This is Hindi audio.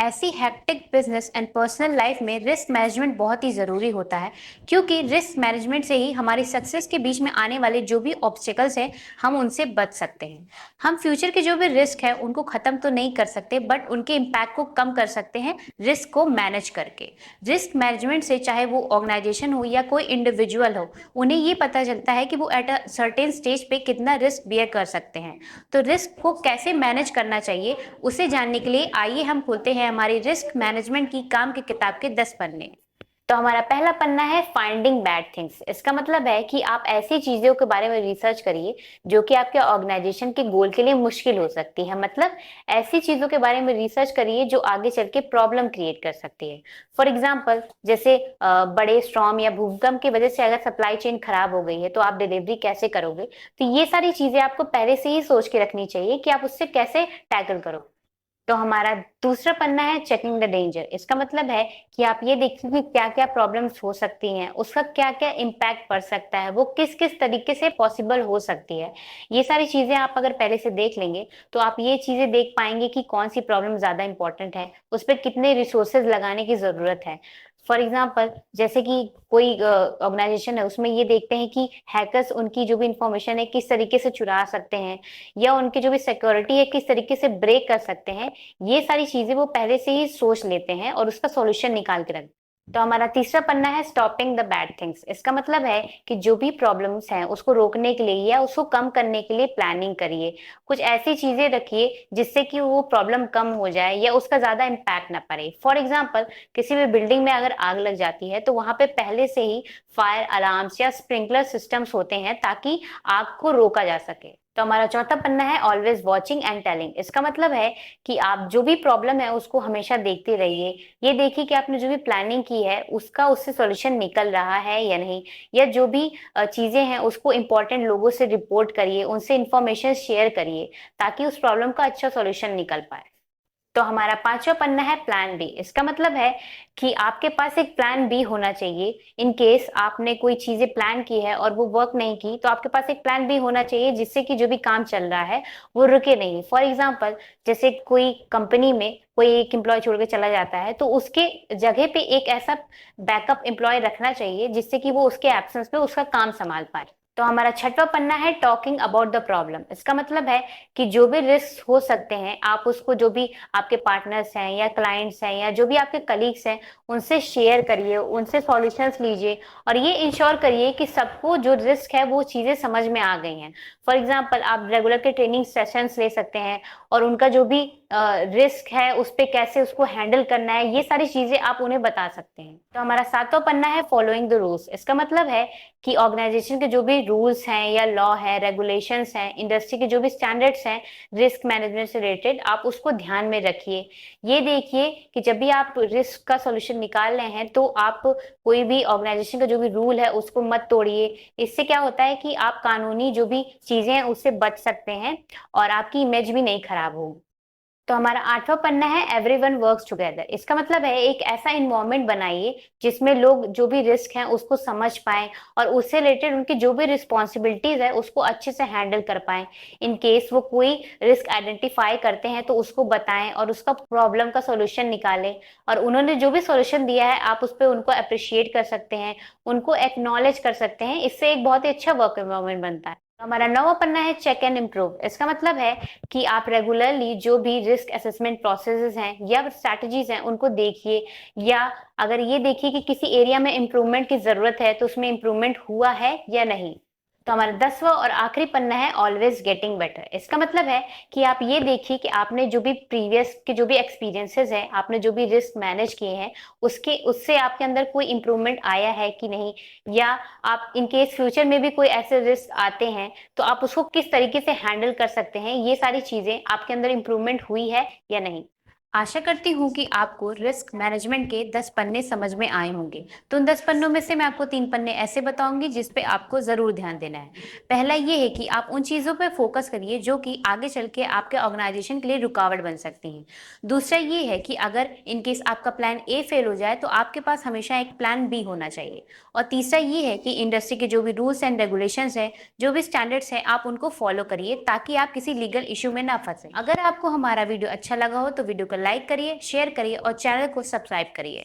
ऐसी hectic business and personal life में रिस्क मैनेजमेंट बहुत ही ज़रूरी होता है, क्योंकि रिस्क मैनेजमेंट से ही हमारी सक्सेस के बीच में आने वाले जो भी ऑब्स्टिकल्स हैं हम उनसे बच सकते हैं। हम फ्यूचर के जो भी रिस्क है उनको ख़त्म तो नहीं कर सकते, बट उनके इम्पैक्ट को कम कर सकते हैं रिस्क को मैनेज करके। रिस्क मैनेजमेंट से चाहे वो ऑर्गेनाइजेशन हो या कोई इंडिविजुअल हो, उन्हें ये पता चलता है कि वो एट अ सर्टेन स्टेज पे कितना रिस्क बियर कर सकते हैं। तो रिस्क को कैसे मैनेज करना चाहिए उसे जानने के लिए आइए हम खोलते हैं हमारी रिस्क मैनेजमेंट की काम की किताब के 10 पन्ने। तो हमारा पहला पन्ना है फाइंडिंग बैड थिंग्स। इसका मतलब है कि आप ऐसी चीजों के बारे में रिसर्च करिए जो कि आपके ऑर्गेनाइजेशन के गोल के लिए मुश्किल हो सकती है। मतलब ऐसी चीजों के बारे में रिसर्च करिए जो आगे चल के प्रॉब्लम क्रिएट कर सकती है। फॉर एग्जाम्पल, जैसे बड़े स्टॉर्म या भूकंप की वजह से अगर सप्लाई चेन खराब हो गई है तो आप डिलीवरी कैसे करोगे। तो ये सारी चीजें आपको पहले से ही सोच के रखनी चाहिए कि आप उससे कैसे टैकल करो। तो हमारा दूसरा पन्ना है चेकिंग द डेंजर। इसका मतलब है कि आप ये देखिए कि क्या क्या प्रॉब्लम्स हो सकती हैं, उसका क्या क्या इम्पैक्ट पड़ सकता है, वो किस किस तरीके से पॉसिबल हो सकती है। ये सारी चीजें आप अगर पहले से देख लेंगे तो आप ये चीजें देख पाएंगे कि कौन सी प्रॉब्लम ज्यादा इंपॉर्टेंट है, उस पर कितने रिसोर्सेज लगाने की जरूरत है। फॉर एग्जाम्पल, जैसे कि कोई ऑर्गेनाइजेशन है, उसमें ये देखते हैं कि हैकर्स उनकी जो भी इंफॉर्मेशन है किस तरीके से चुरा सकते हैं, या उनकी जो भी सिक्योरिटी है किस तरीके से ब्रेक कर सकते हैं। ये सारी चीजें वो पहले से ही सोच लेते हैं और उसका सॉल्यूशन निकाल के रख। तो हमारा तीसरा पन्ना है स्टॉपिंग द बैड थिंग्स। इसका मतलब है कि जो भी प्रॉब्लम्स हैं उसको रोकने के लिए या उसको कम करने के लिए प्लानिंग करिए। कुछ ऐसी चीजें रखिए जिससे कि वो प्रॉब्लम कम हो जाए या उसका ज्यादा इम्पैक्ट ना पड़े। फॉर एग्जाम्पल, किसी भी बिल्डिंग में अगर आग लग जाती है तो वहां पे पहले से ही फायर अलार्म्स या स्प्रिंकलर सिस्टम्स होते हैं ताकि आग को रोका जा सके। तो हमारा चौथा पन्ना है ऑलवेज वॉचिंग एंड टेलिंग। इसका मतलब है कि आप जो भी प्रॉब्लम है उसको हमेशा देखते रहिए। ये देखिए कि आपने जो भी प्लानिंग की है उसका उससे सॉल्यूशन निकल रहा है या नहीं, या जो भी चीजें हैं उसको इम्पोर्टेंट लोगों से रिपोर्ट करिए, उनसे इंफॉर्मेशन शेयर करिए ताकि उस प्रॉब्लम का अच्छा सॉल्यूशन निकल पाए। तो हमारा पांचवा पन्ना है प्लान बी। इसका मतलब है कि आपके पास एक प्लान बी होना चाहिए। इन केस आपने कोई चीजें प्लान की है और वो वर्क नहीं की तो आपके पास एक प्लान बी होना चाहिए जिससे कि जो भी काम चल रहा है वो रुके नहीं। फॉर एग्जाम्पल, जैसे कोई कंपनी में कोई एक एम्प्लॉय छोड़ के चला जाता है तो उसके जगह पे एक ऐसा बैकअप एम्प्लॉय रखना चाहिए जिससे कि वो उसके एब्सेंस में उसका काम संभाल पाए। तो हमारा छठवां पन्ना है टॉकिंग अबाउट द प्रॉब्लम। इसका मतलब है कि जो भी रिस्क हो सकते हैं आप उसको, जो भी आपके पार्टनर्स हैं या क्लाइंट्स हैं या जो भी आपके कलीग्स हैं, उनसे शेयर करिए, उनसे सॉल्यूशंस लीजिए और ये इंश्योर करिए कि सबको जो रिस्क है वो चीजें समझ में आ गई हैं। फॉर एग्जाम्पल, आप रेगुलर के ट्रेनिंग सेशंस ले सकते हैं और उनका जो भी रिस्क है उस पे कैसे उसको हैंडल करना है ये सारी चीजें आप उन्हें बता सकते हैं। तो हमारा सातवां पन्ना है फॉलोइंग द रूल्स। इसका मतलब है कि ऑर्गेनाइजेशन के जो भी रूल्स हैं या लॉ है, रेगुलेशंस हैं, इंडस्ट्री के जो भी स्टैंडर्ड्स हैं रिस्क मैनेजमेंट से रिलेटेड, आप उसको ध्यान में रखिए। ये देखिए कि जब भी आप रिस्क का सॉल्यूशन निकाल रहे हैं तो आप कोई भी ऑर्गेनाइजेशन का जो भी रूल है उसको मत तोड़िए। इससे क्या होता है कि आप कानूनी जो भी चीजें हैं उससे बच सकते हैं और आपकी इमेज भी नहीं खराब हो। तो हमारा आठवां पन्ना है एवरीवन वर्क्स टुगेदर। इसका मतलब है एक ऐसा इन्वायरमेंट बनाइए जिसमें लोग जो भी रिस्क हैं उसको समझ पाएं और उससे रिलेटेड उनकी जो भी रिस्पॉन्सिबिलिटीज है उसको अच्छे से हैंडल कर पाएं। इन केस वो कोई रिस्क आइडेंटिफाई करते हैं तो उसको बताएं और उसका प्रॉब्लम का सॉल्यूशन निकालें। और उन्होंने जो भी सॉल्यूशन दिया है आप उस पर उनको अप्रिशिएट कर सकते हैं, उनको एक्नॉलेज कर सकते हैं। इससे एक बहुत ही अच्छा वर्क एनवायरमेंट बनता है। तो हमारा नौवां पन्ना है चेक एंड इम्प्रूव। इसका मतलब है कि आप रेगुलरली जो भी रिस्क असेसमेंट प्रोसेसेस हैं या स्ट्रैटेजीज हैं उनको देखिए, या अगर ये देखिए कि किसी एरिया में इम्प्रूवमेंट की जरूरत है तो उसमें इम्प्रूवमेंट हुआ है या नहीं। तो हमारा 10वां और आखिरी पन्ना है ऑलवेज गेटिंग बेटर। इसका मतलब है कि आप ये देखिए कि आपने जो भी प्रीवियस के जो भी एक्सपीरियंसेस हैं, आपने जो भी रिस्क मैनेज किए हैं उसके उससे आपके अंदर कोई इम्प्रूवमेंट आया है कि नहीं, या आप इन केस फ्यूचर में भी कोई ऐसे रिस्क आते हैं तो आप उसको किस तरीके से हैंडल कर सकते हैं। ये सारी चीजें आपके अंदर इम्प्रूवमेंट हुई है या नहीं। आशा करती हूँ कि आपको रिस्क मैनेजमेंट के 10 पन्ने समझ में आए होंगे। तो उन 10 पन्नों में से मैं आपको 3 पन्ने ऐसे बताऊंगी जिस पे आपको ज़रूर ध्यान देना है। पहला ये है कि आप उन चीज़ों पे फोकस करिए जो कि आगे चल के आपके ऑर्गेनाइजेशन के लिए रुकावट बन सकती हैं। दूसरा ये है कि अगर इन केस आपका प्लान ए फेल हो जाए तो आपके पास हमेशा एक प्लान बी होना चाहिए। और तीसरा ये है कि इंडस्ट्री के जो भी रूल्स एंड रेगुलेशंस हैं, जो भी स्टैंडर्ड्स हैं, आप उनको फॉलो करिए ताकि आप किसी लीगल इश्यू में ना फंसे। अगर आपको हमारा वीडियो अच्छा लगा हो तो वीडियो को लाइक करिए, शेयर करिए और चैनल को सब्सक्राइब करिए।